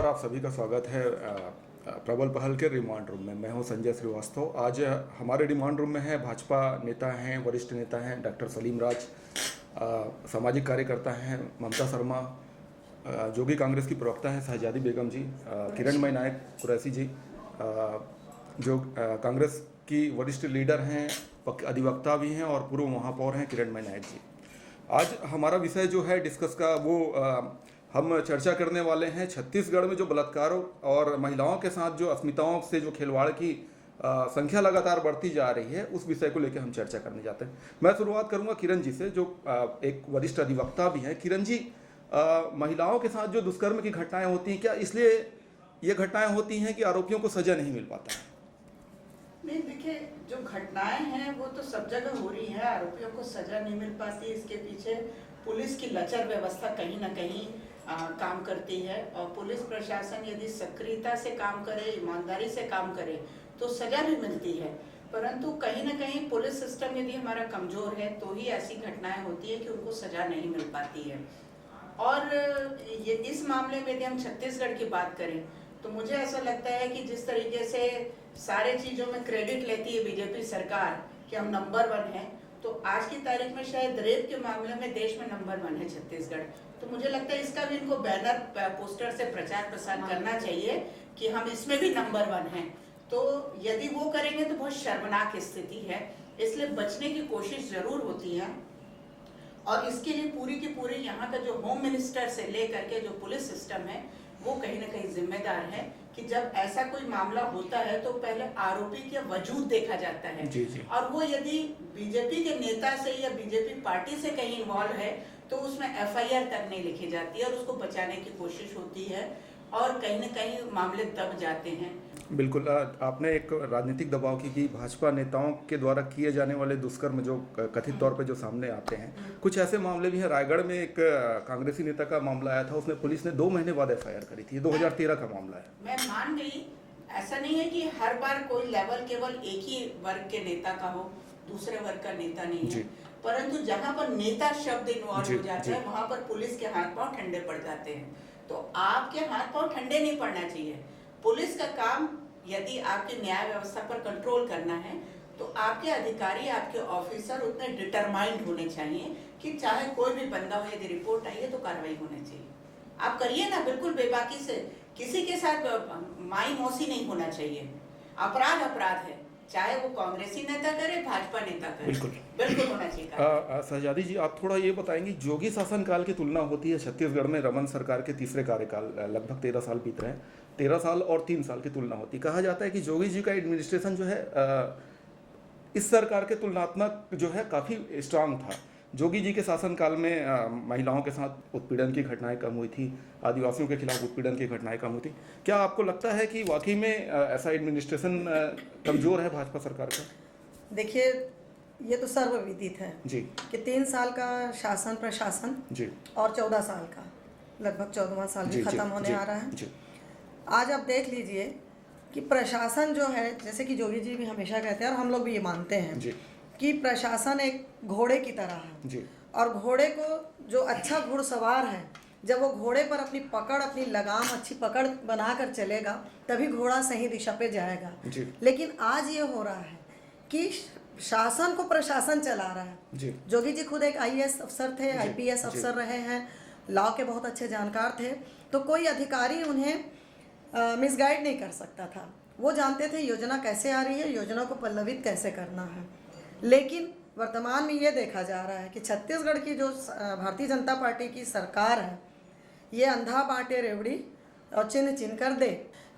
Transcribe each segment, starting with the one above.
नमस्कार, आप सभी का स्वागत है प्रबल पहल के रिमांड रूम में। मैं हूं संजय श्रीवास्तव। आज हमारे रिमांड रूम में है भाजपा नेता हैं, वरिष्ठ नेता हैं डॉक्टर सलीम राज, सामाजिक कार्यकर्ता हैं ममता शर्मा, जोगी कांग्रेस की प्रवक्ता हैं शहजादी बेगम जी, किरणमय नायक कुरैशी जी, जो कांग्रेस की वरिष्ठ लीडर हैं, अधिवक्ता भी हैं और पूर्व महापौर हैं किरणमय नायक जी। आज हमारा विषय जो है डिस्कस का वो हम चर्चा करने वाले हैं छत्तीसगढ़ में जो बलात्कारों और महिलाओं के साथ जो अस्मिताओं से जो खिलवाड़ की संख्या लगातार बढ़ती जा रही है, उस विषय को लेकर हम चर्चा करने जाते हैं। मैं शुरुआत करूंगा किरण जी से, जो एक वरिष्ठ अधिवक्ता भी हैं। किरण जी, महिलाओं के साथ जो दुष्कर्म की घटनाएं होती हैं, क्या इसलिए ये घटनाएं होती हैं कि आरोपियों को सजा नहीं मिल पाता है? नहीं, देखिए, जो घटनाएं हैं वो तो सब जगह हो रही है। आरोपियों को सजा नहीं मिल पाती, इसके पीछे पुलिस की लचर व्यवस्था कहीं ना कहीं काम करती है। और पुलिस प्रशासन यदि सक्रियता से काम करे, ईमानदारी से काम करे, तो सजा भी मिलती है। परंतु कहीं ना कहीं पुलिस सिस्टम यदि हमारा कमजोर है तो ही ऐसी घटनाएं होती है कि उनको सजा नहीं मिल पाती है। और ये इस मामले में यदि हम छत्तीसगढ़ की बात करें तो मुझे ऐसा लगता है कि जिस तरीके से सारे चीज़ों में क्रेडिट लेती है बीजेपी सरकार कि हम नंबर 1 हैं, तो आज की तारीख में शायद रेप के मामले में देश में नंबर 1 है छत्तीसगढ़। तो मुझे लगता है इसका भी इनको बैनर पोस्टर से प्रचार प्रसार करना चाहिए कि हम इसमें भी नंबर 1 हैं। तो यदि वो करेंगे तो बहुत शर्मनाक स्थिति है, इसलिए बचने की कोशिश जरूर होती है। और इसके लिए पूरी की पूरी यहाँ का जो होम मिनिस्टर से लेकर के जो पुलिस सिस्टम है वो कहीं ना कहीं जिम्मेदार है कि जब ऐसा कोई मामला होता है तो पहले आरोपी के वजूद देखा जाता है। जी जी। और वो यदि बीजेपी के नेता से या बीजेपी पार्टी से कहीं इन्वॉल्व है तो उसमें एफआईआर तक नहीं लिखी जाती है और उसको बचाने की कोशिश होती है और कहीं ना कहीं मामले दब जाते हैं। बिल्कुल, आपने एक राजनीतिक दबाव की कि भाजपा नेताओं के द्वारा किए जाने वाले दुष्कर्म जो कथित तौर पे जो सामने आते हैं, कुछ ऐसे मामले भी हैं। रायगढ़ में एक कांग्रेसी नेता का मामला आया था, उसमें पुलिस ने 2 महीने बाद एफआईआर करी थी। 2013 का मामला है। मैं मान गई, ऐसा नहीं है कि हर बार कोई लेवल केवल एक ही वर्ग के नेता का हो, दूसरे वर्ग का नेता नहीं है। परंतु जहाँ पर नेता शब्द इन्वॉल्व हो जाता है वहां पर पुलिस के हाथ पांव ठंडे पड़ जाते हैं। तो आपके हाथ पांव ठंडे नहीं पड़ना चाहिए। पुलिस का काम यदि आपकी न्याय व्यवस्था पर कंट्रोल करना है तो आपके अधिकारी, आपके ऑफिसर उतने डिटरमाइंड होने चाहिए कि चाहे कोई भी बंदा हो, यदि रिपोर्ट आई है तो कार्रवाई होनी चाहिए। आप करिए ना, बिल्कुल बेबाकी से, किसी के साथ माई मौसी नहीं होना चाहिए। अपराध अपराध है, चाहे वो कांग्रेसी नेता करे, भाजपा नेता करे, बिल्कुल होना चाहिए। शहजादी जी, आप थोड़ा ये बताएंगे, जोगी शासनकाल की तुलना होती है छत्तीसगढ़ में रमन सरकार के तीसरे कार्यकाल, लगभग 13 साल बीत रहे हैं, 13 साल और 3 साल की तुलना होती है। कहा जाता है कि जोगी जी का एडमिनिस्ट्रेशन जो है इस सरकार के तुलनात्मक जो है काफ़ी स्ट्रांग था। जोगी जी के शासनकाल में महिलाओं के साथ उत्पीड़न की घटनाएं कम हुई थी, आदिवासियों के खिलाफ उत्पीड़न की घटनाएं कम हुई थी। क्या आपको लगता है कि वाकई में ऐसा एडमिनिस्ट्रेशन कमज़ोर है भाजपा सरकार का? देखिए, ये तो सर्वविदित है जी कि 3 साल का शासन प्रशासन जी और 14 साल का, लगभग 14वां साल भी खत्म होने आ रहा है जी। आज आप देख लीजिए कि प्रशासन जो है, जैसे कि जोगी जी भी हमेशा कहते हैं और हम लोग भी ये मानते हैं जी कि प्रशासन एक घोड़े की तरह है जी। और घोड़े को जो अच्छा घुड़सवार है, जब वो घोड़े पर अपनी पकड़, अपनी लगाम, अच्छी पकड़ बनाकर चलेगा तभी घोड़ा सही दिशा पे जाएगा। लेकिन आज ये हो रहा है कि शासन को प्रशासन चला रहा है। जोगी जी खुद एक आईएएस अफसर थे, आईपीएस अफसर रहे हैं, लॉ के बहुत अच्छे जानकार थे, तो कोई अधिकारी उन्हें मिसगाइड नहीं कर सकता था। वो जानते थे योजना कैसे आ रही है, योजना को पल्लवित कैसे करना है। लेकिन वर्तमान में ये देखा जा रहा है कि छत्तीसगढ़ की जो भारतीय जनता पार्टी की सरकार है, ये अंधा बांटे रेवड़ी और चिन्ह चिन्ह कर दे।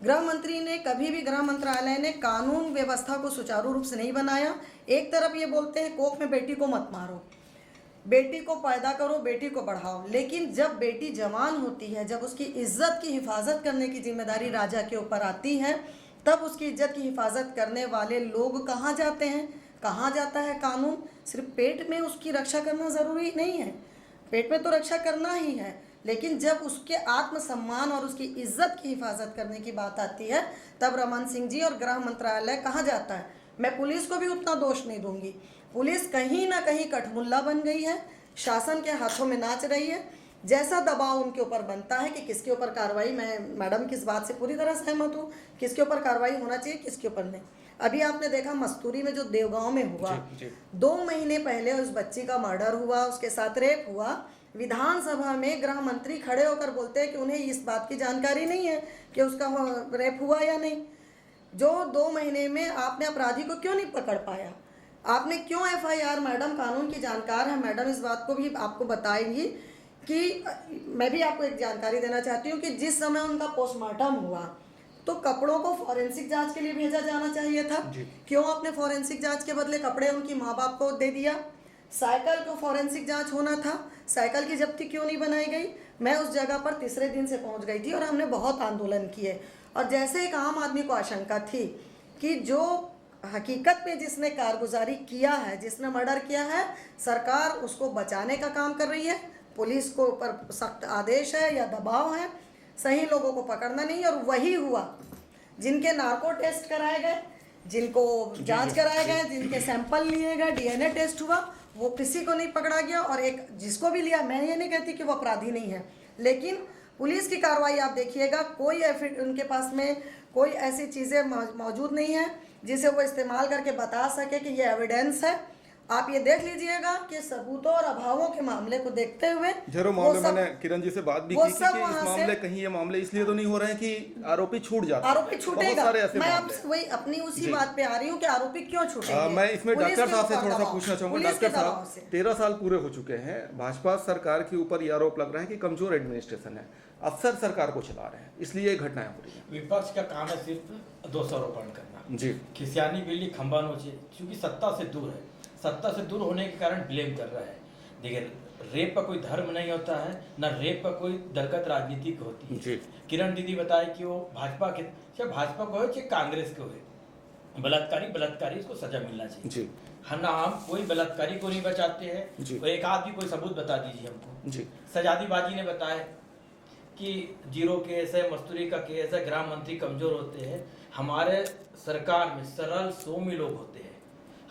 गृह मंत्री ने कभी भी, गृह मंत्रालय ने कानून व्यवस्था को सुचारू रूप से नहीं बनाया। एक तरफ ये बोलते हैं कोख में बेटी को मत मारो, बेटी को पैदा करो, बेटी को बढ़ाओ, लेकिन जब बेटी जवान होती है, जब उसकी इज्जत की हिफाजत करने की जिम्मेदारी राजा के ऊपर आती है, तब उसकी इज्जत की हिफाजत करने वाले लोग कहाँ जाते हैं, कहाँ जाता है कानून? सिर्फ पेट में उसकी रक्षा करना ज़रूरी नहीं है, पेट में तो रक्षा करना ही है, लेकिन जब उसके आत्मसम्मान और उसकी इज्जत की हिफाजत करने की बात आती है तब रमन सिंह जी और गृह मंत्रालय कहाँ जाता है? मैं पुलिस को भी उतना दोष नहीं दूंगी। पुलिस कहीं ना कहीं कठमुल्ला बन गई है, शासन के हाथों में नाच रही है। जैसा दबाव उनके ऊपर बनता है कि किसके ऊपर कार्रवाई, मैं मैडम की इस बात से पूरी तरह सहमत हूँ, किसके ऊपर कार्रवाई होना चाहिए, किसके ऊपर नहीं। अभी आपने देखा मस्तूरी में जो देवगांव में हुआ, 2 महीने पहले उस बच्ची का मर्डर हुआ, उसके साथ रेप हुआ। विधानसभा में गृह मंत्री खड़े होकर बोलते हैं कि उन्हें इस बात की जानकारी नहीं है कि उसका रेप हुआ या नहीं। जो 2 महीने में आपने अपराधी को क्यों नहीं पकड़ पाया? आपने क्यों FIR, मैडम कानून की जानकार है, मैडम इस बात को भी आपको बताएंगी कि मैं भी आपको एक जानकारी देना चाहती हूँ कि जिस समय उनका पोस्टमार्टम हुआ तो कपड़ों को फॉरेंसिक जांच के लिए भेजा जाना चाहिए था। क्यों आपने फॉरेंसिक जांच के बदले कपड़े उनकी माँ बाप को दे दिया? साइकिल को फॉरेंसिक जांच होना था, साइकिल की जब्ती क्यों नहीं बनाई गई? मैं उस जगह पर तीसरे दिन से पहुंच गई थी और हमने बहुत आंदोलन किए। और जैसे एक आम आदमी को आशंका थी कि जो हकीकत में जिसने कारगुजारी किया है, जिसने मर्डर किया है, सरकार उसको बचाने का काम कर रही है, पुलिस को ऊपर सख्त आदेश है या दबाव है, सही लोगों को पकड़ना नहीं। और वही हुआ, जिनके नार्को टेस्ट कराए गए, जिनको जांच कराए गए, जिनके सैंपल लिए गए, DNA टेस्ट हुआ, वो किसी को नहीं पकड़ा गया। और एक जिसको भी लिया, मैं ये नहीं कहती कि वो अपराधी नहीं है, लेकिन पुलिस की कार्रवाई आप देखिएगा, कोई उनके पास में कोई ऐसी चीज़ें मौजूद नहीं है जिसे वो इस्तेमाल करके बता सके कि ये एविडेंस है। आप ये देख लीजिएगा कि सबूतों और अभावों के मामले को देखते हुए जरूर मामले मैंने किरण जी से बात भी की कि इस मामले कहीं ये मामले इसलिए तो नहीं हो रहे हैं कि आरोपी छूट जाता, आरोपी छूटेगा। मैं आपसे वही अपनी उसी बात पे आ रही हूँ कि आरोपी क्यों छूटेंगे। मैं इसमें डॉक्टर साहब से थोड़ा सा पूछना चाहूंगा। डॉक्टर साहब, 13 साल पूरे हो चुके हैं, भाजपा सरकार के ऊपर ये आरोप लग रहा है कि कमजोर एडमिनिस्ट्रेशन है, अफसर सरकार को चला रहे हैं, इसलिए ये घटनाएं हो रही है। विपक्ष का काम है सिर्फ दोषारोपण करना जी, खिसियानी बिल्ली खंबा नोचे, क्योंकि सत्ता से दूर है, सत्ता से दूर होने के कारण ब्लेम कर रहा है। देखिए, रेप का कोई धर्म नहीं होता है, ना रेप का कोई दलगत राजनीति होती है। जी। किरण दीदी बताए कि वो भाजपा के, चाहे भाजपा को हो चाहे कांग्रेस को हो, बलात्कारी इसको सजा मिलना चाहिए जी। हम कोई बलात्कारी को नहीं बचाते हैं। और एक आदमी कोई सबूत बता दीजिए हमको। जी। सजादीबाजी ने बताया कि 0 केस है, मस्तूरी का केस है, गृह मंत्री कमजोर होते हैं। हमारे सरकार में सरल सौम्य लोग होते हैं,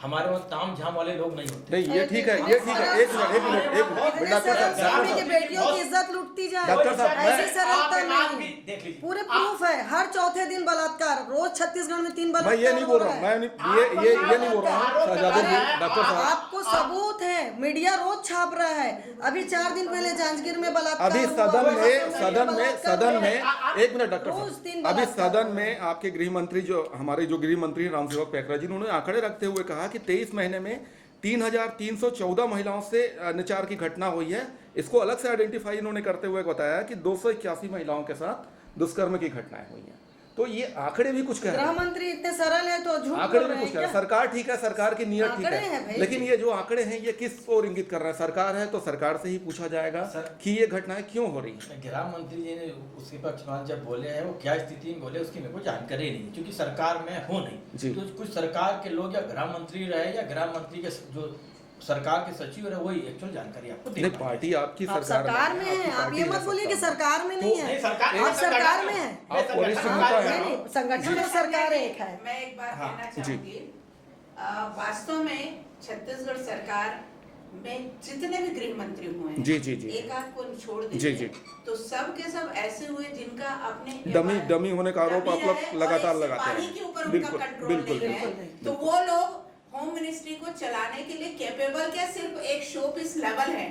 हमारे वहाँ ताम झाम वाले लोग नहीं होते। नहीं, ये ठीक है, ये ठीक है। एक मिनट डॉक्टर साहब, की बेटियों की इज्जत लूटती जाए, डॉक्टर साहब, ऐसी सरलता नहीं। देख लीजिए, पूरे प्रूफ है, हर चौथे दिन बलात्कार, रोज छत्तीसगढ़ में 3 बलात्कार। मैं ये नहीं बोल रहा हूँ, मैं ये नहीं बोल रहा हूँ शहजादी जी, डॉक्टर साहब, आपको सबूत है, मीडिया रोज छाप रहा है। अभी 4 दिन पहले जांजगीर में बलात्कार अभी हुआ, सदन में एक मिनट डॉक्टर रोज साहब, 3 अभी बलात्कार सदन में आपके गृह मंत्री, जो हमारे जो गृह मंत्री रामसेवक पैकरा जी, उन्होंने आंकड़े रखते हुए कहा कि 23 महीने में 3314 महिलाओं से निचार की घटना हुई है। इसको अलग से आइडेंटिफाई इन्होंने करते हुए बताया कि 281 महिलाओं के साथ दुष्कर्म की घटनाएं हुई हैं। तो ये आंकड़े भी कुछ कह रहे गृह हैं, मंत्री इतने सरल है तो झूठ आंकड़े बोल भी रहे कुछ हैं कह रहे हैं। क्या? सरकार ठीक है, सरकार की नीयत ठीक आंकड़े हैं है, भाई। लेकिन ये जो आंकड़े हैं ये किस ओर इंगित कर रहे हैं? सरकार है तो सरकार से ही पूछा जाएगा कि ये घटनाएं क्यों हो रही है। गृह मंत्री जी ने उसके पक्ष में जब बोले हैं, वो क्या स्थिति में बोले उसकी मेरे को जानकारी नहीं, क्योंकि सरकार में हो नहीं। तो कुछ सरकार के लोग या गृह मंत्री रहे या गृह मंत्री के जो सरकार के सचिव रहे, वही एक्चुअल जानकारी आपको नहीं, पार्टी आपकी आप सरकार में है, आप ये मत बोलिए कि सरकार में नहीं है, आप सरकार में है, आप वरिष्ठ नेता हैं। नहीं, संगठन में सरकार एक है। मैं एक बात कहना चाहूंगी, वास्तव में छत्तीसगढ़ सरकार में जितने भी गृह मंत्री हुए हैं, जी। एक आध को छोड़ जी। दीजिए, तो सब के सब ऐसे हुए जिनका अपने डमी होने का आरोप आप लोग लगातार लगाते हैं। के ऊपर उनका कंट्रोल नहीं है, तो वो लोग होम मिनिस्ट्री को चलाने के लिए कैपेबल क्या सिर्फ एक शो पीस लेवल है,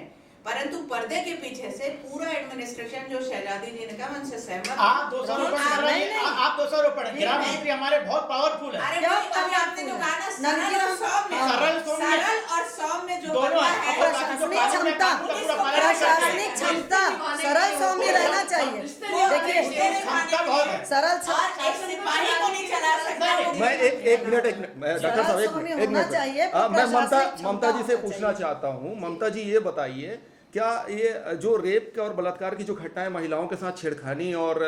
परंतु पर्दे के पीछे से पूरा एडमिनिस्ट्रेशन, जो शहजादी जी ने कहा, उनसे सहमत। आप दोषारोपण कर रहे हैं, आप दोषारोपण है। गृह मंत्री हमारे बहुत पावरफुल है। अरे अभी आपने जो कहा ना, सरल और सौम्य जो दोनों है, प्रशासनिक क्षमता, सरल सौम्य रहना चाहिए। देखिए, सरल एक सिपाही को नहीं चला सकता। मैं एक मिनट डॉक्टर साहब, एक मिनट मैं ममता जी से पूछना चाहता हूँ। ममता जी, ये बताइए, क्या ये जो रेप और बलात्कार की जो घटनाएं, महिलाओं के साथ छेड़खानी और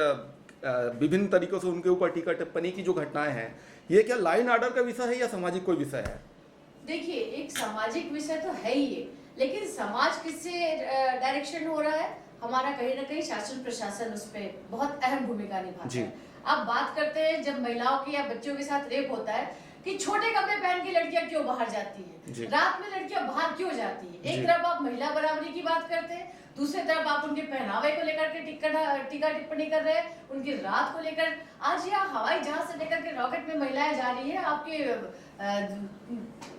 विभिन्न तरीकों से उनके ऊपर टीका टिप्पणी की जो घटनाएं हैं, ये क्या लाइन ऑर्डर का विषय है या सामाजिक कोई विषय है? देखिए, एक सामाजिक विषय तो है ही है, लेकिन समाज किससे डायरेक्शन हो रहा है, हमारा कहीं ना कहीं शासन प्रशासन उस पर बहुत अहम भूमिका निभाता है। अब बात करते हैं, जब महिलाओं की या बच्चों के साथ रेप होता है कि छोटे कपड़े पहन के लड़कियां क्यों बाहर जाती जी। है, रात में लड़कियां बाहर क्यों जाती है। जी। एक तरफ आप महिला बराबरी की बात करते हैं, दूसरी तरफ आप उनके पहनावे को लेकर के टीका टिप्पणी कर रहे हैं, उनकी रात को लेकर। आज यहाँ हवाई जहाज से लेकर के रॉकेट में महिलाएं जा रही है, आपके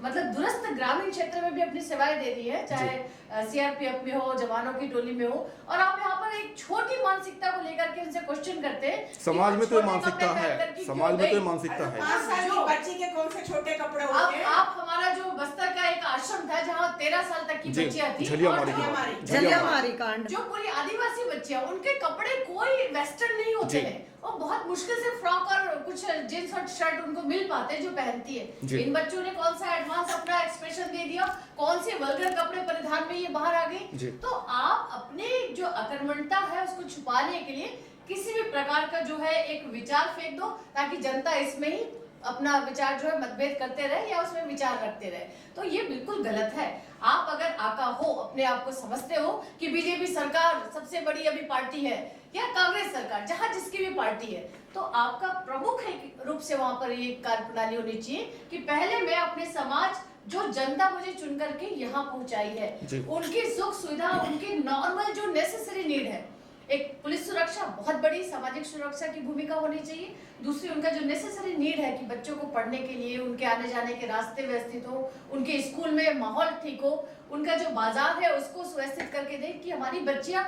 मतलब दूरस्थ ग्रामीण क्षेत्र में भी अपनी सेवाएं दे रही है, चाहे सीआरपीएफ में हो, जवानों की टोली में हो, और आप यहाँ पर एक छोटी मानसिकता को लेकर के उनसे क्वेश्चन करते हैं। समाज में तो ये मानसिकता है, समाज में तो ये मानसिकता है। 5 साल की बच्ची के कौन से छोटे कपड़े होंगे? आप हमारा जो बस्तर का एक आश्रम था जहाँ 13 साल तक की जी, बच्चियां थी, झलियामारी की और बात, झलियामारी कांड, जो पूरी आदिवासी बच्चियां, उनके कपड़े कोई वेस्टर्न नहीं होते जी। हैं, और बहुत मुश्किल से फ्रॉक और कुछ जींस और शर्ट उनको मिल पाते हैं जो पहनती जी। है। इन बच्चों ने कौन सा एडवांस अपना एक्सप्रेशन दे दिया, कौन से वल्गर कपड़े परिधान में ये बाहर आ जी। गई। तो आप अपने जो अकर्मणता है उसको छुपाने के लिए किसी भी प्रकार का जो है एक विचार फेंक दो, ताकि जनता इसमें ही अपना विचार जो है मतभेद करते रहे या उसमें विचार रखते रहे। तो ये बिल्कुल गलत है। आप अगर आका हो, अपने आप को समझते हो कि बीजेपी सरकार सबसे बड़ी अभी पार्टी है, या कांग्रेस सरकार, जहां जिसकी भी पार्टी है, तो आपका प्रमुख एक रूप से वहां पर ये कार्यप्रणाली होनी चाहिए कि पहले मैं अपने समाज, जो जनता मुझे चुन करके यहाँ पहुंचाई है, उनकी सुख सुविधा, उनकी नॉर्मल जो नेसेसरी नीड है, एक पुलिस सुरक्षा बहुत बड़ी सामाजिक सुरक्षा की भूमिका होनी चाहिए। दूसरी उनका जो नेसेसरी नीड है कि बच्चों को पढ़ने के लिए उनके आने जाने के रास्ते व्यवस्थित हो, उनके स्कूल में माहौल ठीक हो, उनका जो बाजार है उसको सुव्यवस्थित करके दे कि हमारी बच्चियां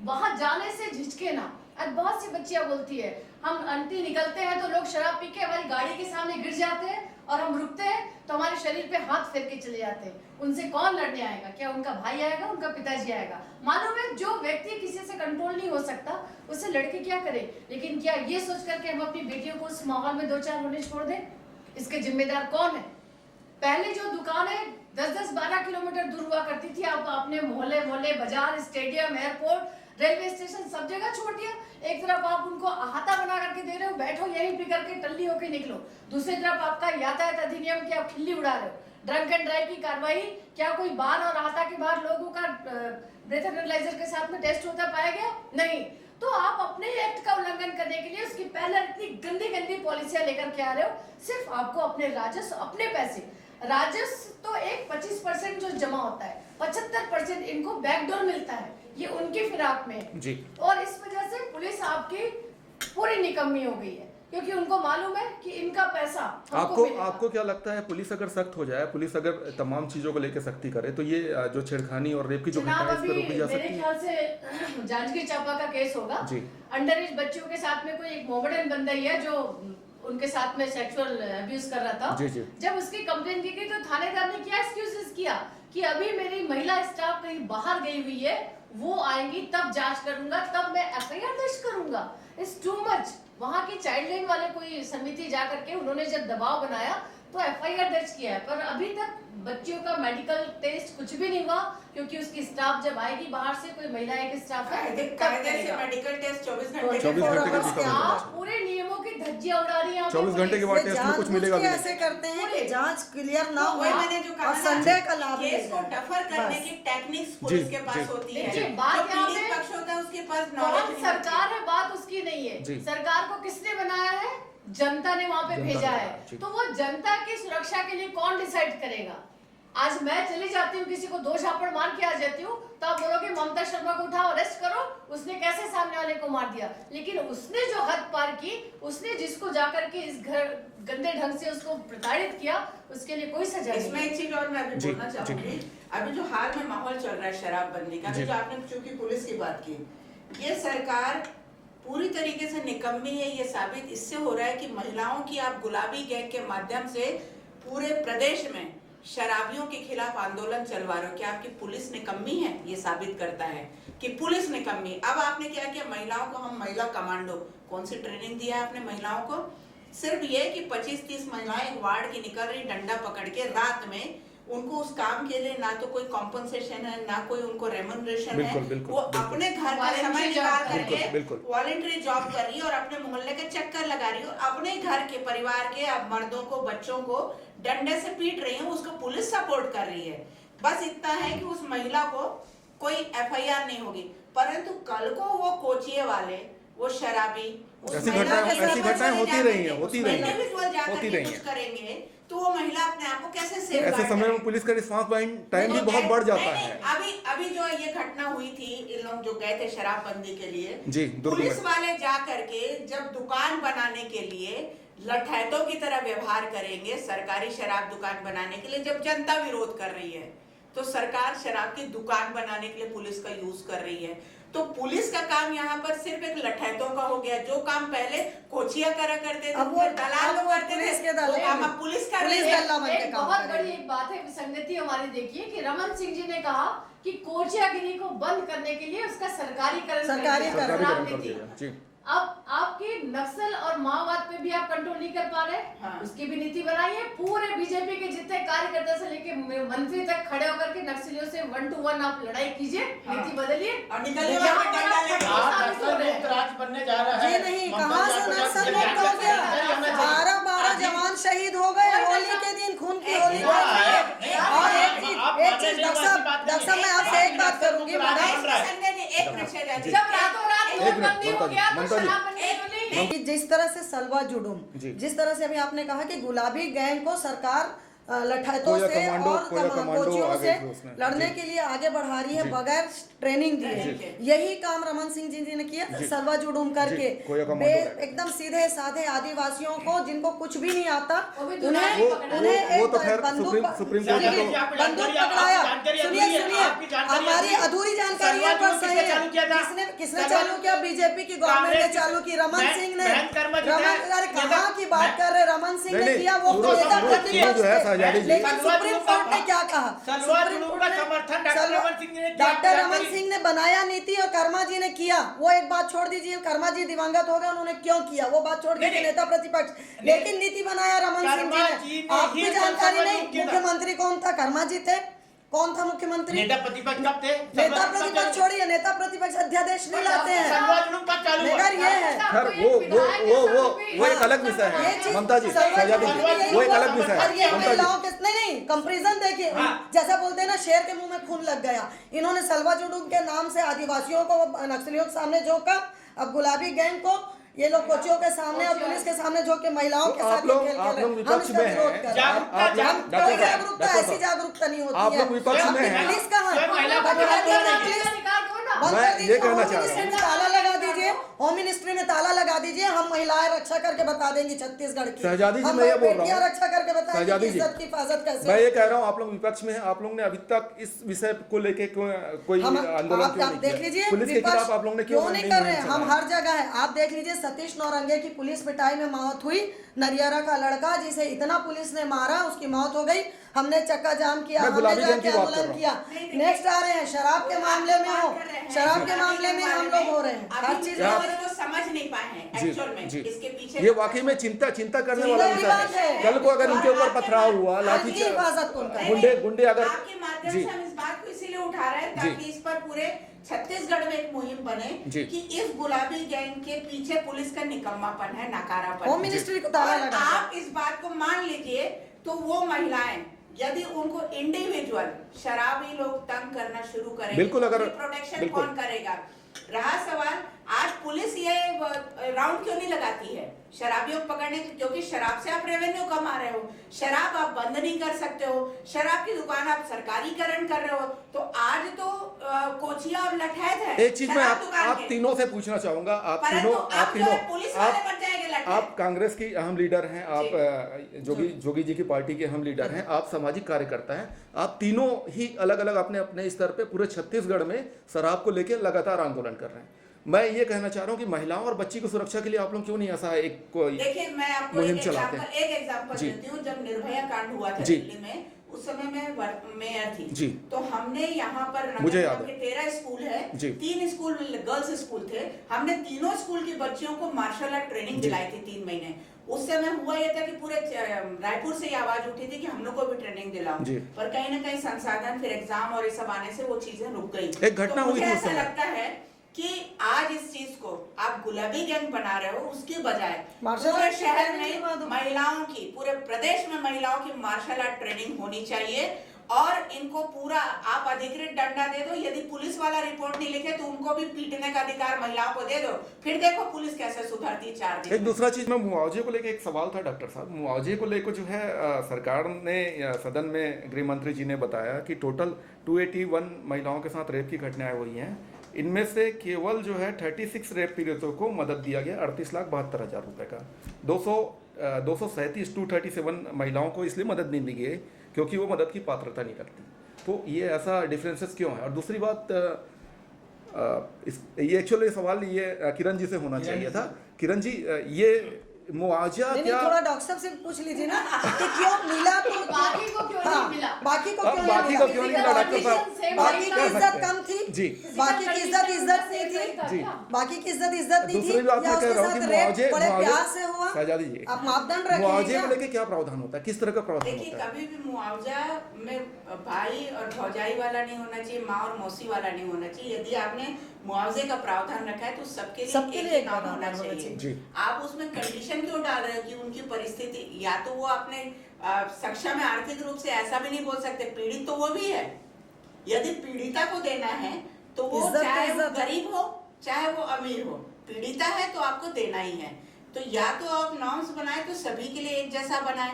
वहां जाने से झिझके ना। आज बहुत सी बच्चियां बोलती है, हम आंटी निकलते हैं तो लोग शराब पी के हमारी गाड़ी के सामने गिर जाते हैं, और हम रुकते हैं तो हमारे शरीर पे हाथ फेर के चले जाते हैं। उनसे कौन लड़ने आएगा? क्या उनका भाई आएगा, उनका पिताजी आएगा? मालूम है जो व्यक्ति किसी से कंट्रोल नहीं हो सकता उससे लड़के क्या करे, लेकिन क्या ये सोच करके हम अपनी बेटियों को उस माहौल में 2-4 होने छोड़ दें? इसके जिम्मेदार कौन है? पहले जो दुकानें 10-10, 12 किलोमीटर दूर हुआ करती थी, आप अपने मोहल्ले बाजार, स्टेडियम, एयरपोर्ट, रेलवे स्टेशन सब जगह छोड़ दिया। एक तरफ आप उनको अहाता बना करके दे रहे हो, बैठो यहीं पी करके टल्ली होके निकलो। दूसरी तरफ आपका यातायात अधिनियम की आप खिल्ली उड़ा रहे हो। ड्रंक एंड ड्राइव की कार्रवाई, क्या कोई बार और अहाता के बाहर लोगों का ब्रेथ एनालाइजर के साथ में टेस्ट होता पाया गया? नहीं। तो आप अपने एक्ट का उल्लंघन करने के लिए उसकी पहले इतनी गंदी पॉलिसियां लेकर के आ रहे हो। सिर्फ आपको अपने राजस्व, अपने पैसे, राजस्व तो एक 25% जो जमा होता है, 75% इनको बैकडोर मिलता है, ये उनकी फिराक में है जी। और इस वजह से पुलिस आपकी पूरी निकम्मी हो गई है, क्योंकि उनको मालूम है कि इनका पैसा हमको मिलेगा। आपको क्या लगता है, पुलिस अगर सख्त हो जाए, पुलिस अगर तमाम चीजों को लेकर सख्ती करे, तो ये जो छेड़खानी और रेप की जो घटना है इस पर रोकी जा सकती मेरे है? ख्याल से जांजगीर चांपा का केस होगा। जी। अंडर एज बच्चों के साथ में कोई एक मोमेडन बंदा ही है जो उनके साथ में सेक्सुअल अब्यूज कर रहा था। जी, जी। जब उसकी कंप्लेन की गई तो थानेदार ने क्या एक्सक्यूजेस किया कि अभी मेरी महिला स्टाफ कहीं बाहर गई हुई है, वो आएंगी तब जांच करूंगा, तब मैं एफआईआर दर्ज करूंगा। It's too much. वहां की चाइल्ड लाइन वाले कोई समिति जाकर के उन्होंने जब दबाव बनाया तो एफआईआर दर्ज किया है, पर अभी तक बच्चियों का मेडिकल टेस्ट कुछ भी नहीं हुआ, क्योंकि उसकी स्टाफ जब आएगी बाहर से, कोई महिला एक स्टाफ है, कायदे से मेडिकल टेस्ट 24 घंटे 24 घंटे का उसके भी आप पूरे नियमों की धज्जियां उड़ा रही हैं। 24 घंटे के बाद टेस्ट में कुछ मिलेगा भी नहीं। ऐसे करते हैं कि जांच क्लियर ना हो, वही मैंने जो कहा और ना, संडे का लाभ केस को मिलेगा। डफर करने बस। की टेक्निक्स पुलिस जी, के पास जी। होती है। देखिए, जो बात यहाँ पीड़ित पे पक्ष होता है उसके पास कौन नॉलेज सरकार है, बात उसकी नहीं है। जी। सरकार को किसने बनाया है? जनता ने वहां पे जनता भेजा ने, है। जी। तो वो जनता की सुरक्षा के लिए कौन डिसाइड करेगा? आज मैं चली जाती हूँ, किसी को 2 झापड़ मार के आ जाती हूँ, तो आप बोलोगे ममता शर्मा को उठाओ, अरेस्ट करो, उसने कैसे सामने वाले को मार दिया। लेकिन उसने जो हद पार की, उसने जिसको जाकर के इस घर गंदे ढंग से उसको प्रताड़ित किया, उसके लिए कोई सजा नहीं। इसमें एक चीज और मैं अभी जी, बोलना जी। चाहूंगी। अभी जो हाल में माहौल चल रहा है शराबबंदी का, जी। जो आपने चूंकि पुलिस की बात की, ये सरकार पूरी तरीके से निकम्मी है। ये साबित इससे हो रहा है कि महिलाओं की आप गुलाबी गैंग के माध्यम से पूरे प्रदेश में शराबियों के खिलाफ आंदोलन चलवा रहे हो। क्या आपकी पुलिस निकम्मी है? ये साबित करता है कि पुलिस निकम्मी। अब आपने क्या किया, महिलाओं को हम महिला कमांडो, कौन सी ट्रेनिंग दिया है आपने महिलाओं को? सिर्फ ये कि 25-30 महिलाएं एक वार्ड की निकल रही डंडा पकड़ के रात में, उनको उस काम के लिए ना तो कोई कॉम्पनसेशन है, ना कोई उनको रेम्यूनरेशन है। वो अपने घर का समय निकाल करके वॉलंटरी जॉब कर रही है और अपने मोहल्ले के चक्कर लगा रही है और अपने घर के परिवार के अब मर्दों को, बच्चों को डंडे से पीट रही है, उसको पुलिस सपोर्ट कर रही है। बस इतना है कि उस महिला को कोई एफआईआर नहीं होगी, परंतु कल को वो कोचिए वाले, वो शराबी, उस ऐसी महिला घटनाएं- के साथ ऐसी घटनाएं चले होती जाकर रही हैं, के, होती उस रही हैं, individual जाकर होती के रही कुछ हैं। करेंगे तो वो महिला अपने आप को कैसे सेफ ऐसे समय में पुलिस का रिस्पांस टाइम भी बहुत बढ़ जाता है। अभी जो ये घटना हुई थी, इन लोग जो गए थे शराबबंदी के लिए, जी, दुर्ग में। पुलिस वाले जा करके जब दुकान बनाने के लिए लठैतों की तरह व्यवहार करेंगे, सरकारी शराब दुकान बनाने के लिए, जब जनता विरोध कर रही है तो सरकार शराब की दुकान बनाने के लिए पुलिस का यूज कर रही है। तो पुलिस का काम यहाँ पर सिर्फ एक लठैतों का हो गया। जो काम पहले कोचिया करा करते थे, अब वो- दलाल अब लोग वो करते पुलिस थे, के दलाल- वो काम अब पुलिस कर रही पुलिस है। दल्ला बन के एक काम बहुत करें। बड़ी एक बात है, विसंगति हमारी देखिए कि रमन सिंह जी ने कहा कि कोचियागिरी को बंद करने के लिए उसका सरकारीकरण कर दिया, सरकारीकरण शराब कर नीति। दिया। जी, अब आपके नक्सल और माओवाद पे भी आप कंट्रोल नहीं कर पा रहे, हाँ। उसकी भी नीति बनाई है। पूरे बीजेपी के जितने कार्यकर्ता से लेके मंत्री तक खड़े होकर के नक्सलियों से 1 to 1 आप लड़ाई कीजिए, हाँ। नीति बदलिए। और निकलने जहाँ वाले पर डंडा आप लेके खड़े आप साबित हो नक्सल रहे हैं। मुक्त राज्य बनने जा रहा है। जी नहीं, ममता कहाँ जी से आपको नक्सल जब- मुक्त हो गया? जारी होना चाहिए। 12 जवान शहीद हो गए होली के दिन, खून की होली के दिन। और एक चीज डॉक्टर साहब मैं आपसे एक बात करूंगी मैडम, संजय जी, एक मिनट से जाइए। जब रातों रात एक मिनट, नोटबंदी हो गया तो ममता जी, शराबबंदी तो नहीं। कि जिस तरह से सलवा जुडूम, जी। जिस तरह से अभी आपने कहा कि गुलाबी गैंग को सरकार लठैतों कोया से कमांडो- और कोया कमांडो कोचियों आगे से थी उसमें। लड़ने जी। के लिए आगे बढ़ा रही है जी। बगैर ट्रेनिंग दिए। जी। यही काम रमन सिंह जी ने किया, जी। सलवा जुडूम करके जी, कोया कमांडो है। एकदम सीधे साधे आदिवासियों को, जिनको कुछ भी नहीं आता, वो भी उन्हें दुलारी पकड़ा। उन्हें वो एक तो खैर बंदूक सुप्रीम कोर्ट जानकारी ने है, तो आपको बंदूक जानकारी- पकड़ाया। आपकी जानकारी सुनिए अधूरी है, सुनिए, आपकी जानकारी हमारी अधूरी है। अधूरी जानकारी है, पर सलवा सही जुडूम किसने चालू किया है। था? किसने सलवा- चालू किया? बीजेपी की गवर्नमेंट ने कांग्रेस- चालू की, रमन सिंह ने। बहन कर्मा जी रमन, ने- अरे कहाँ की बात कर रहे? रमन सिंह ने नहीं, किया, वो शुरू- तो नेता शुरू- प्रतिपक्ष शुरू जो है थे। शाहजादी जी। लेकिन सलवा सुप्रीम जुडूम कोर्ट ने का- क्या कहा? सलवा सुप्रीम जुडूम कोर्ट का ने- समर्थन डॉक्टर सलवा- रमन सिंह ने किया। डॉक्टर रमन जानकारी- सिंह ने बनाया नीति और कर्मा जी ने किया। वो एक बात छोड़ दीजिए, कर्मा जी दिवंगत हो गए, उन्होंने क्यों किया वो बात छोड़ दीजिए, नहीं, नेता प्रतिपक्ष। लेकिन नीति बनाया रमन सिंह कर्मा जी जी ने ने। आपकी ही जानकारी सलवा नहीं, जुडूम किया। मुख्यमंत्री कौन था? कर्मा जी थे। कौन था मुख्यमंत्री? नेता प्रतिपक्ष कब थे? नेता प्रतिपक्ष छोड़िए, नेता प्रतिपक्ष अध्यादेश नहीं लाते हैं। सलवा जुडूम कब चालू हुआ? मगर ये है, खैर वो एक अलग विषय ये है चीज ममता जी, सलवा शाहजादी जुडूम जी, की यही वो एक हुआ। अलग विषय और ये है ममता जी। महिलाओं के नहीं कंपैरिजन देखिए, हाँ। जैसा बोलते हैं ना शेर के मुंह में खून लग गया। इन्होंने सलवा जुडूम के नाम से आदिवासियों को, नक्सलियों के सामने झोंका, अब गुलाबी गैंग को ये लोग कोचियों के सामने और पुलिस के सामने झोंक के महिलाओं के तो साथ आप लोग खेल खेल रहे हैं। हम विपक्ष इसका में विरोध हैं। कर रहे हैं। जागरूकता- आप लोग- हम डॉक्टर कोई साहब, जागरूकता, डॉक्टर ऐसी साहब, जागरूकता नहीं होती आप है। लोग विपक्ष में हैं। पुलिस कहाँ? स्वयं महिला बंद को कर दिया ना पुलिस- पुलिस। अधिकार दो ना। बंद मैं कर दीजिए, ये कहना होम चाह रहा मिनिस्ट्री हूँ। में ताला लगा दीजिए, होम मिनिस्ट्री में ताला लगा दीजिए, हम महिलाएं रक्षा करके बता देंगी छत्तीसगढ़ की। शहजादी जी, हम मैं ये बोल रहा हूँ। बेटियां रक्षा करके बताएंगी शहजादी कि जी, इज्जत की हिफाजत कैसे मैं हो। ये कह रहा हूँ आप लोग विपक्ष में हैं, आप लोग ने अभी तक इस विषय को लेके कोई आंदोलन आप क्यों नहीं देख किया? लीजिए, पुलिस के विपक्ष खिलाफ आप लोग ने क्यों नहीं कर रहे हैं? मुहिम हम चलाई? हर जगह है। आप देख लीजिए, सतीश नौरंगे की पुलिस पिटाई में मौत हुई। नरियारा का लड़का जिसे इतना पुलिस ने मारा, उसकी मौत हो गई। हमने चक्का जाम किया, मैं हमने गुलाबी गैंग जाके की बात कर आंदोलन रहा किया। नहीं, नेक्स्ट आ रहे हैं शराब के मामले में हो, शराब के मामले में हम लोग हो रहे हैं। हर अभी चीज लोग में इसको समझ नहीं पाए हैं जी, एक्चुअल में जी। इसके पीछे ये वाकई में चिंता करने चिंता वाला की विषय बात है। है। कल को अगर उनके ऊपर पथराव हुआ, लाठी आपकी हिफाजत कौन करे? गुंडे अगर आपके माध्यम जी से हम इस बात को इसीलिए उठा रहे हैं जी। ताकि इस पर पूरे छत्तीसगढ़ में एक मुहिम बने जी। कि इस गुलाबी गैंग के पीछे पुलिस का निकम्मापन है, नकारापन होम है। मिनिस्ट्री को ताला और लगा आप इस बात को मान लीजिए तो वो महिलाएं यदि उनको इंडिविजुअल शराबी लोग तंग करना शुरू करेंगे, बिल्कुल, अगर- प्रोटेक्शन बिल्कुल। कौन करेगा? रहा सवाल, आज पुलिस ये राउंड क्यों नहीं लगाती है शराबियों को पकड़ने की? क्योंकि शराब से आप रेवेन्यू कमा रहे हो, शराब आप बंद नहीं कर सकते हो, शराब की दुकान आप सरकारीकरण कर रहे हो। तो आज तो कोचिया और लठैत है एक चीज मैं शराब दुकान आप के। तीनों से पूछना चाहूंगा। आप परंतु तीनों जो है पुलिस वाले बन जाएंगे लठैत। आप कांग्रेस की अहम लीडर हैं, आप जोगी जी की पार्टी के अहम लीडर हैं, आप सामाजिक कार्यकर्ता हैं। आप तीनों ही अलग अलग अपने अपने स्तर पे पूरे छत्तीसगढ़ में शराब को लेकर लगातार आंदोलन कर रहे हैं। मैं ये कहना चाह रहा हूँ कि महिलाओं और बच्ची की सुरक्षा के लिए आप लोग क्यों नहीं ऐसा एक कोई देखिए, मैं आपको मुहिम एक चलाते हैं? एग्जांपल जी। देती हूँ। जब निर्भया कांड हुआ था जी। दिल्ली में, उस समय मैं मेयर थी जी। तो हमने यहाँ पर मुझे याद के 13 स्कूल है, जी। 3 स्कूल गर्ल्स स्कूल थे। हमने तीनों स्कूल की बच्चियों को मार्शल आर्ट ट्रेनिंग दिलाई थी 3 महीने। उस समय हुआ यह था कि पूरे रायपुर से ये आवाज उठी थी कि हम लोग को भी ट्रेनिंग दिलाओ, जी। पर कहीं ना कहीं संसाधन, फिर एग्जाम और ये सब आने से वो चीजें रुक गई। एक घटना तो हुई मुझे थी उस ऐसा समय। लगता है कि आज इस चीज को आप गुलाबी गैंग बना रहे हो, उसकी बजाय मार्शल पूरे आर्ट शहर ट्रेनिंग करवा दो। में महिलाओं की, पूरे प्रदेश में महिलाओं की मार्शल आर्ट ट्रेनिंग होनी चाहिए। और इनको पूरा आप अधिकृत दंडा दे दो। यदि पुलिस वाला रिपोर्ट नहीं लिखे तो उनको भी पीटने का अधिकार महिलाओं को दे दो, फिर देखो पुलिस कैसे सुधरती 4 दिन। एक दूसरा चीज में मुआवजे को लेकर एक सवाल था डॉक्टर साहब। मुआवजे को लेकर जो है सरकार ने सदन में गृह मंत्री जी ने बताया कि टोटल 281 महिलाओं के साथ रेप की घटनाएं हुई हैं। इनमें से केवल जो है 36 रेप पीड़ितों को मदद दिया गया 38,72,000 रुपए का। 237 महिलाओं को इसलिए मदद नहीं दी गई क्योंकि वो मदद की पात्रता नहीं रखती। तो ये ऐसा डिफरेंसेस क्यों है? और दूसरी बात, ये एक्चुअली सवाल ये किरण जी से होना चाहिए था। किरण जी, ये मुआवजा क्या, थोड़ा डॉक्टर साहब से पूछ लीजिए ना कि क्यों मिला तो बाकी को क्यों नहीं मिला? बाकी को क्यों नहीं मिला डॉक्टर साहब? बाकी की इज्जत कम थी जी, बाकी की इज्जत नहीं थी जी, बाकी की इज्जत नहीं थी। दूसरी बात मैं कह रहा हूँ कि मुआवजे बड़े प्यार से हुआ। शहजादी जी, आप मापदंड रखें। मुआवजे को लेके क्या प्रावधान होता है, किस तरह का प्रावधान देखिए, होता है? कभी भी मुआवजा में भाई और भौजाई वाला नहीं होना चाहिए, माँ और मौसी वाला नहीं होना चाहिए। यदि आपने मुआवजे का प्रावधान रखा है तो सबके लिए एक नाम होना चाहिए। आप उसमें कंडीशन क्यों डाल रहे हो कि उनकी परिस्थिति, या तो वो अपने सक्षम है आर्थिक रूप से, ऐसा भी नहीं बोल सकते, पीड़ित तो वो भी है। यदि पीड़िता को देना है तो वो चाहे वो गरीब हो चाहे वो अमीर हो, पीड़िता है तो आपको देना ही है। तो या तो आप नॉर्म्स बनाए तो सभी के लिए एक जैसा बनाए,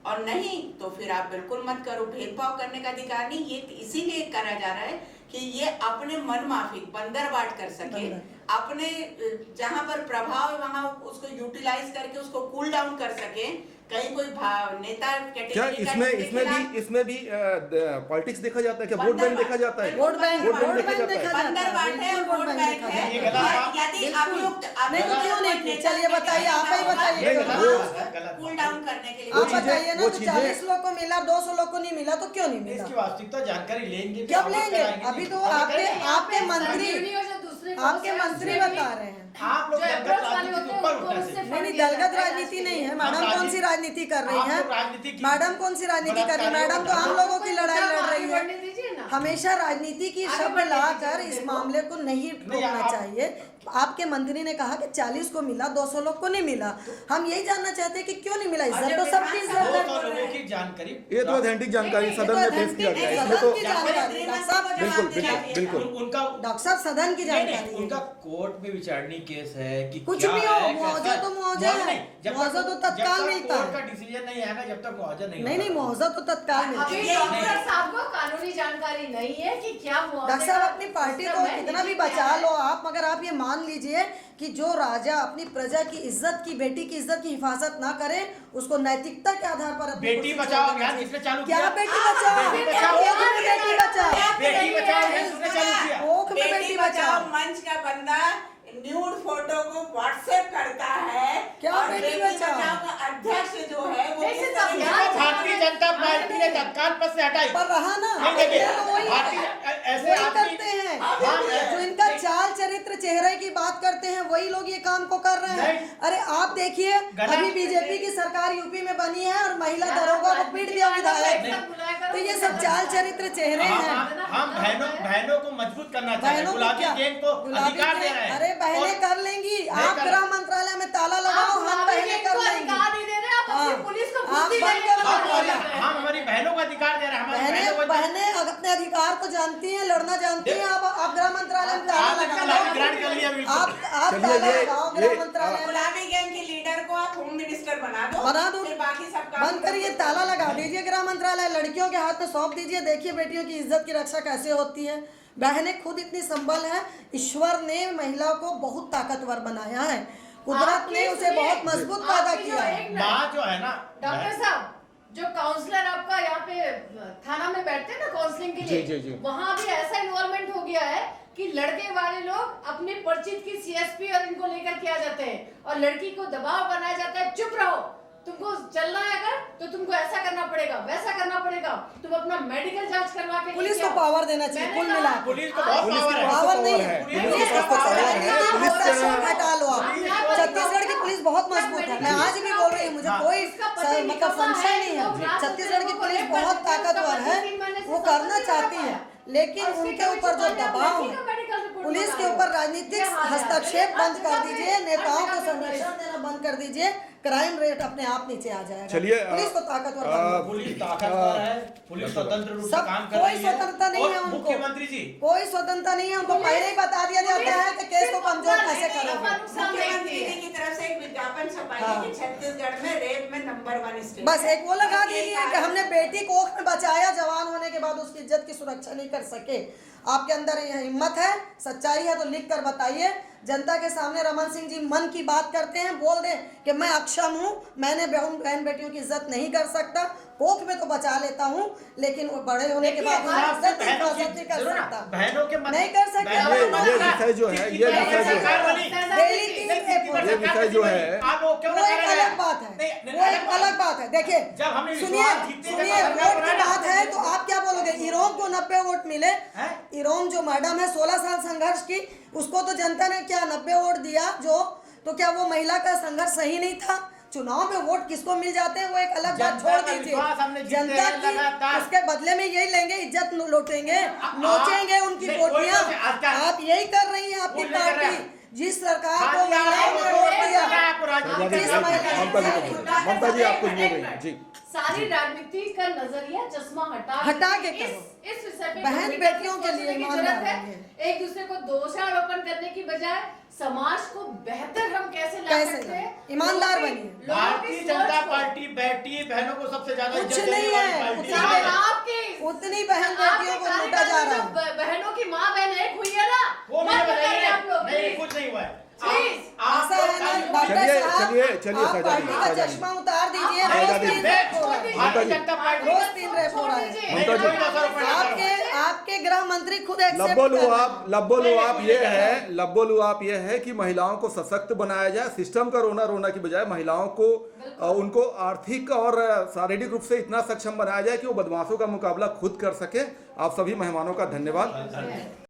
और नहीं तो फिर आप बिल्कुल मत करो। भेदभाव करने का अधिकार नहीं, ये इसीलिए करा जा रहा है कि ये अपने मन माफिक बंदरबाट कर सके, अपने जहां पर प्रभाव है वहां उसको यूटिलाइज करके उसको कूल डाउन कर सके। कहीं कोई नेता क्या इसमें भी पॉलिटिक्स देखा जाता है? क्या वोट बैंक देखा जाता है? वोट बैंक देखा जाता है। बंदरबाट है, वोट बैंक है। यदि अभियुक्त क्यों नहीं? चलिए बताइए, आप ही बताइए। कूल डाउन करने के लिए आप बताइए ना, 40 लोग को मिला, 200 लोग को नहीं मिला तो क्यों नहीं मिला? इसकी वास्तविकता जानकारी लेंगे, कब लेंगे? अभी तो आपके मंत्री बता रहे हैं। आप लोग नहीं, दलगत राजनीति नहीं है मैडम। कौन सी राजनीति कर रही है मैडम? कौन सी राजनीति कर रही है मैडम? तो हम लोगों की लड़ाई लड़ रही है। हमेशा राजनीति की शब्द लाकर इस मामले को नहीं रोकना चाहिए। आपके मंत्री ने कहा कि 40 को मिला, 200 लोग को नहीं मिला। हम यही जानना चाहते हैं कि क्यों नहीं मिला। इज्जत तो सबकी इज्जत है। लोगों की जानकारी, ये तो ऑथेंटिक जानकारी सदन में पेश किया गया है। इसमें तो बिल्कुल उनका डॉक्टर साहब सदन की जानकारी, उनका कोर्ट में विचारणीय केस है कि कुछ भी हो, मुआवजा तो मुआवजा है। मुआवजा तो तत्काल मिलता है। कोर्ट का डिसीजन नहीं आएगा जब तक मुआवजा नहीं, मुआवजा तो तत्काल मिलता है। अभी डॉक्टर साहब को कानूनी जानकारी नहीं है कि क्या डॉक्टर साहब अपनी पार्टी को कितना भी बचा लो आप, मगर आप ये मान लीजिए कि जो राजा अपनी प्रजा की इज्जत की, बेटी की इज्जत की हिफाजत ना करे, उसको नैतिकता के आधार पर बेटी बचाओ अभियान किसने चालू किया? क्या बेटी बचाओ? बेटी बचाओ बेटी बचाओ, ओख में बेटी बचाओ मंच का बंदा न्यूड फोटो को व्हाट्सएप करता है। क्या और बेटी बचाओ का अध्यक्ष जो है वो भारतीय जनता पार्टी ने तत्काल पद से हटाई पर रहा ना। ऐसे वही करते हैं जो इनका चाल चरित्र चेहरे की बात करते हैं, वही लोग ये काम को कर रहे हैं। अरे आप देखिए, अभी बीजेपी की सरकार यूपी में बनी है और महिला दरोगा को पीट दिया विधायक। तो ये सब चाल चरित्र चेहरे हैं। हम बहनों को मजबूत करना चाहिए, गुलाबी गैंग को अधिकार दे रहे हैं। अरे बहनें कर लेंगी, आप गृह मंत्रालय में ताला लगाओ, हम बहनें कर लेंगी। हम हमारी बहनों को अधिकार दे रहे हैं। बहनें अपने अधिकार को जानती हैं, लड़ना जानती हैं। आप गृह मंत्रालय में ताला लगाओ, आप ताला लगाओ गृह मंत्रालय में। गुलाबी गैंग के लीडर को आप होम मिनिस्टर बना दो, फिर बाकी सब काम बंद करिए, ताला लगा दीजिए गृह मंत्रालय, लड़कियों के हाथ में सौंप दीजिए। देखिए बेटियों की इज्जत की रक्षा कैसे होती है। बहनें खुद इतनी संबल है। ईश्वर ने महिला को बहुत ताकतवर बनाया है, कुदरत ने उसे बहुत मजबूत पैदा किया है। माँ जो है ना डॉक्टर साहब, जो काउंसलर आपका यहाँ पे थाना में बैठते हैं ना काउंसलिंग के लिए, जी। वहाँ भी ऐसा इन्वॉल्वमेंट हो गया है कि लड़के वाले लोग अपने परिचित की सीएसपी और इनको लेकर के आ जाते हैं और लड़की को दबाव बनाया जाता है, चुप रहो, तुमको चलना है अगर तो तुमको ऐसा करना पड़ेगा, वैसा करना पड़ेगा, तुम अपना मेडिकल जांच करवा के पुलिस को पावर देना चाहिए। कुल मिला पुलिस को बहुत पावर नहीं है। पुलिस को हटा लो आप। छत्तीसगढ़ की पुलिस बहुत मजबूत है। मैं आज भी बोल रही हूँ, मुझे कोई मतलब संशय नहीं है। छत्तीसगढ़ की पुलिस बहुत ताकतवर है, वो करना चाहती है, लेकिन उनके ऊपर जो दबाव है पुलिस के ऊपर राजनीतिक हस्तक्षेप बंद कर दीजिए, नेताओं को संरक्षण देना बंद कर दीजिए, क्राइम रेट अपने आप नीचे आ जाएगा। चलिए, पुलिस को ताकतवर बनाइए। पुलिस ताकतवर है, पुलिस स्वतंत्र रूप से सब काम कर कोई रही है। स्वतंत्रता नहीं है और उनको, मुख्यमंत्री जी कोई स्वतंत्रता नहीं है उनको, पहले ही बता दिया जाता है कि केस को कमजोर कैसे करोगे। मुख्यमंत्री जी की तरफ से एक विज्ञापन छपाई कि छत्तीसगढ़ में रेप में नंबर 1 स्टेट। बस एक वो लगा दीजिए कि हमने बेटी को कोख में बचाया, जवान होने के बाद उसकी इज्जत की सुरक्षा नहीं कर सके। आपके अंदर यह हिम्मत है, सच्चाई है तो लिख कर बताइए। जनता के सामने रमन सिंह जी मन की बात करते हैं, बोल दें कि मैं अक्षम हूँ, मैंने बहन बेटियों की इज्जत नहीं कर सकता, कोख में तो बचा लेता हूँ, लेकिन वो बड़े होने के बाद इज्जत नहीं कर सकता, बहनों के नहीं कर सकते। ये विषय जो है, ये विषय जो है, डेली 3 पेपर, ये विषय जो है, वो एक अलग बात है, वो एक अलग बात है। देखिए सुनिए वोट की बात है तो आप क्या बोलोगे? इरोम को 90 वोट मिले, इरोम जो मैडम है 16 साल संघर्ष की, उसको तो जनता ने क्या 90 वोट दिया जो, तो क्या वो महिला का संघर्ष सही नहीं था? चुनाव में वोट किसको मिल जाते हैं वो एक अलग बात छोड़ दीजिए, जनता की उसके बदले में यही लेंगे, इज्जत लौटेंगे, नोचेंगे उनकी वोटियां। आप यही कर रही हैं आपकी पार्टी, जिस सरकार को महिलाओं ने वोट दिया। ममता जी आप कुछ बोल रही हैं जी। सारी राजनीति का नजरिया चश्मा हटा के इस विषय पे बहन बेटियों के लिए की ईमानदार जरूरत है। रहिए। एक दूसरे को दोषारोपण करने की बजाय समाज को बेहतर हम कैसे ला सकते हैं, ईमानदार लोगों की- बनिए। लोगों भारतीय की जनता सोच को- पार्टी बेटी बहनों को सबसे ज्यादा कुछ इज्जत देने नहीं वाली है, पार्टी उतना है। आपके उतनी बहन बेटियों को लूटा जा रहा है। बहनों की माँ बहन एक हुई है ना, वो मत मुझे बताइए बताइए, आप लोग नहीं please। कुछ नहीं हुआ है। Please, ऐसा है ना डॉक्टर चलिए, साहब, चलिए, आप शाहजादी, पार्टी का शाहजादी। चश्मा उतार दीजिए, आप रोज शाहजादी। 3 रेप हो रहा है। भारतीय जनता पार्टी रोज 3 रेप हो रहा है। ममता जी। आपके गृह मंत्री खुद एक्सेप्ट लब्बो लुआप ये है कि महिलाओं को सशक्त बनाया जाए, सिस्टम का रोना की बजाय महिलाओं को उनको आर्थिक और शारीरिक रूप से इतना सक्षम बनाया जाए कि वो बदमाशों का मुकाबला खुद कर सके। आप सभी मेहमानों का धन्यवाद।